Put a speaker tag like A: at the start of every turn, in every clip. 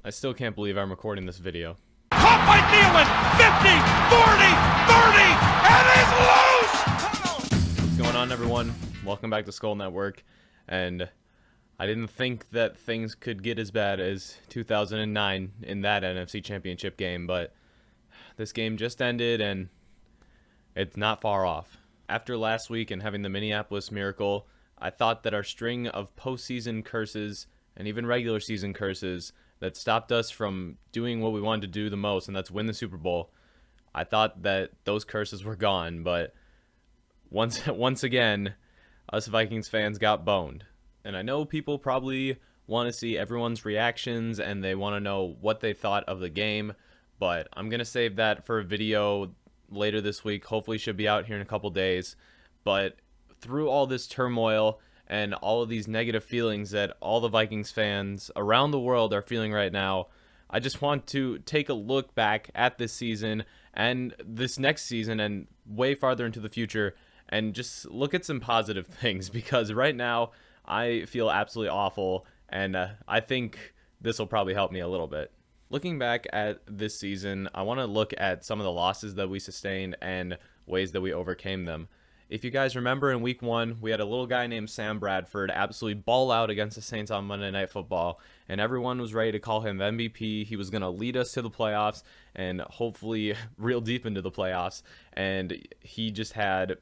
A: I still can't believe I'm recording this video.
B: Caught by Nealon! 50, 40, 30, and is loose!
A: What's going on, everyone? Welcome back to Skull Network. And I didn't think that things could get as bad as 2009 in that NFC Championship game, but this game just ended and it's not far off. After last week and having the Minneapolis Miracle, I thought that our string of postseason curses and even regular season curses that stopped us from doing what we wanted to do the most, and that's win the Super Bowl, I thought that those curses were gone, but once again, us Vikings fans got boned. And I know people probably want to see everyone's reactions and they want to know what they thought of the game, but I'm going to save that for a video later this week. Hopefully should be out here in a couple days. But through all this turmoil and all of these negative feelings that all the Vikings fans around the world are feeling right now, I just want to take a look back at this season and this next season and way farther into the future and just look at some positive things, because right now I feel absolutely awful, and I think this will probably help me a little bit. Looking back at this season, I want to look at some of the losses that we sustained and ways that we overcame them. If you guys remember, in week 1, we had a little guy named Sam Bradford absolutely ball out against the Saints on Monday Night Football, and everyone was ready to call him MVP. He was going to lead us to the playoffs and hopefully real deep into the playoffs, and he just had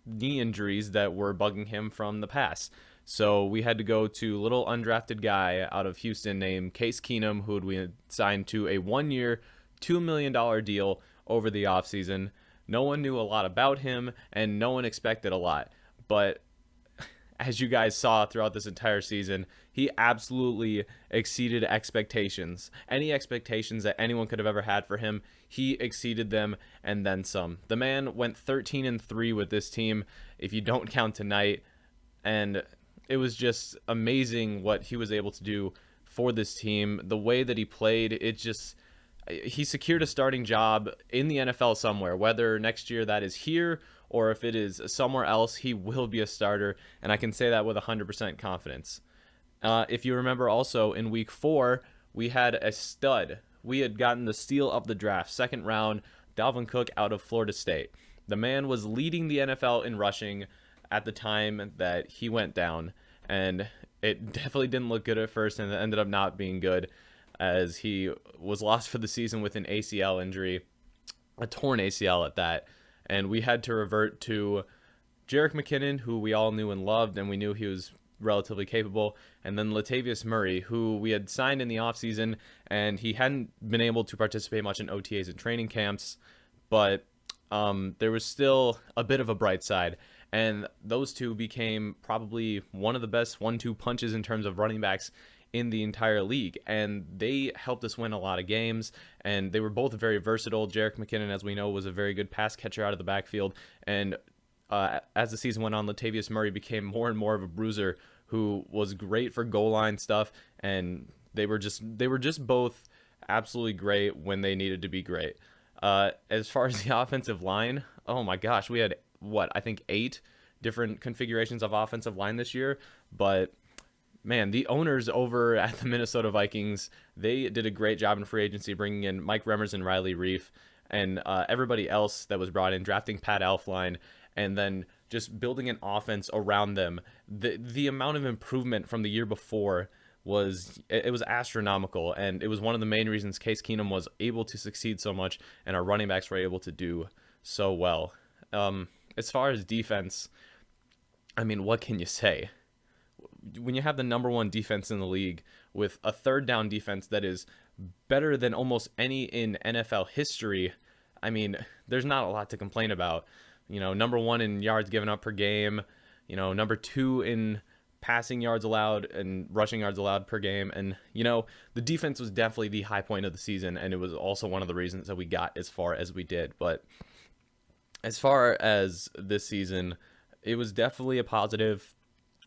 A: knee injuries that were bugging him from the past. So we had to go to a little undrafted guy out of Houston named Case Keenum, who we had signed to a 1-year, $2 million deal over the offseason. No one knew a lot about him, and no one expected a lot. But as you guys saw throughout this entire season, he absolutely exceeded expectations. Any expectations that anyone could have ever had for him, he exceeded them and then some. The man went 13-3 with this team, if you don't count tonight, and it was just amazing what he was able to do for this team. The way that he played, he secured a starting job in the NFL somewhere. Whether next year that is here or if it is somewhere else, he will be a starter, and I can say that with 100% confidence. If you remember also, in week 4, we had a stud. We had gotten the steal of the draft, second round, Dalvin Cook out of Florida State. The man was leading the NFL in rushing at the time that he went down, and it definitely didn't look good at first, and it ended up not being good, as he was lost for the season with an ACL injury, a torn ACL at that, and we had to revert to Jerick McKinnon, who we all knew and loved, and we knew he was relatively capable, and then Latavius Murray, who we had signed in the offseason, and he hadn't been able to participate much in OTAs and training camps, but there was still a bit of a bright side, and those two became probably one of the best 1-2 punches in terms of running backs in the entire league, and they helped us win a lot of games, and they were both very versatile. Jerick McKinnon, as we know, was a very good pass catcher out of the backfield, and as the season went on, Latavius Murray became more and more of a bruiser who was great for goal line stuff, and they were just both absolutely great when they needed to be great. As far as the offensive line, oh my gosh, we had I think 8 different configurations of offensive line this year, but man, the owners over at the Minnesota Vikings, they did a great job in free agency, bringing in Mike Remmers and Riley Reiff, and everybody else that was brought in, drafting Pat Elflein, and then just building an offense around them. The amount of improvement from the year before was astronomical, and it was one of the main reasons Case Keenum was able to succeed so much, and our running backs were able to do so well. As far as defense, I mean, what can you say? When you have the number 1 defense in the league with a third down defense that is better than almost any in NFL history, I mean, there's not a lot to complain about. You know, number 1 in yards given up per game, you know, number 2 in passing yards allowed and rushing yards allowed per game. And, you know, the defense was definitely the high point of the season, and it was also one of the reasons that we got as far as we did. But as far as this season, it was definitely a positive.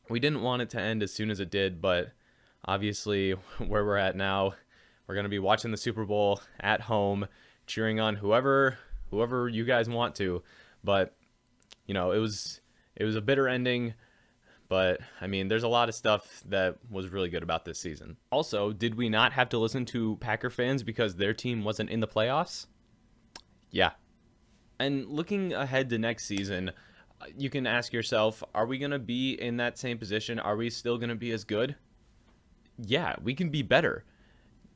A: We didn't want it to end as soon as it did, but obviously where we're at now, we're going to be watching the Super Bowl at home, cheering on whoever you guys want to. But, you know, it was a bitter ending, But, I mean, there's a lot of stuff that was really good about this season. Also, did we not have to listen to Packer fans because their team wasn't in the playoffs? Yeah. And looking ahead to next season, you can ask yourself, are we going to be in that same position? Are we still going to be as good? Yeah, we can be better.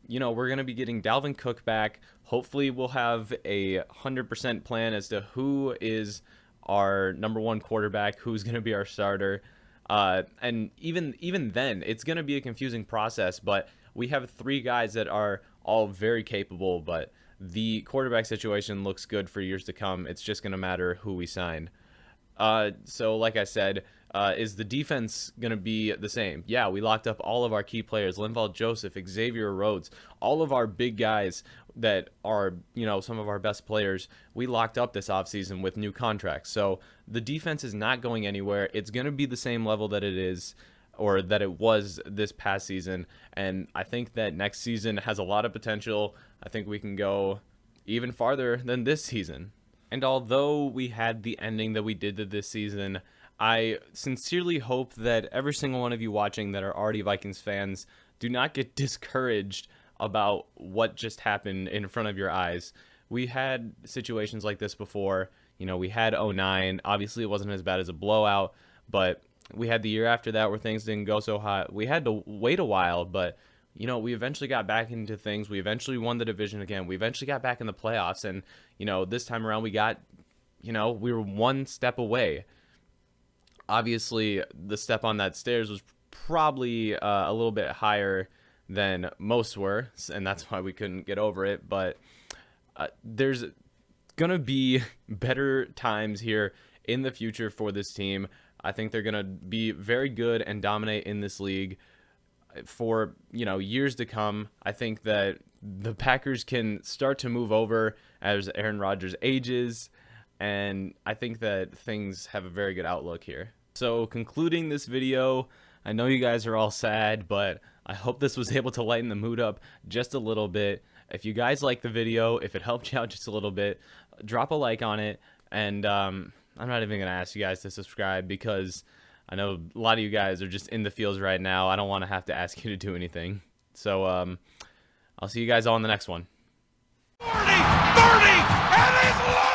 A: You know, we're going to be getting Dalvin Cook back. Hopefully we'll have a 100% plan as to who is our number one quarterback, who's going to be our starter. And even then, it's going to be a confusing process, but we have 3 guys that are all very capable, but the quarterback situation looks good for years to come. It's just going to matter who we sign. So like I said, is the defense going to be the same? Yeah, we locked up all of our key players, Linval Joseph, Xavier Rhodes, all of our big guys that are, you know, some of our best players. We locked up this offseason with new contracts. So the defense is not going anywhere. It's going to be the same level that it is, or that it was this past season. And I think that next season has a lot of potential. I think we can go even farther than this season. And although we had the ending that we did to this season, I sincerely hope that every single one of you watching that are already Vikings fans do not get discouraged about what just happened in front of your eyes. We had situations like this before. You know, we had 09. Obviously, it wasn't as bad as a blowout, but we had the year after that where things didn't go so hot. We had to wait a while, but you know, we eventually got back into things. We eventually won the division again. We eventually got back in the playoffs. And, you know, this time around we got, you know, we were one step away. Obviously, the step on that stairs was probably a little bit higher than most were, and that's why we couldn't get over it. But there's going to be better times here in the future for this team. I think they're going to be very good and dominate in this league for, you know, years to come. I think that the Packers can start to move over as Aaron Rodgers ages, and I think that things have a very good outlook here. So concluding this video, I know you guys are all sad, but I hope this was able to lighten the mood up just a little bit. If you guys like the video, if it helped you out just a little bit, drop a like on it, and I'm not even going to ask you guys to subscribe because I know a lot of you guys are just in the fields right now. I don't want to have to ask you to do anything. So I'll see you guys all in the next one.
B: 30, and he's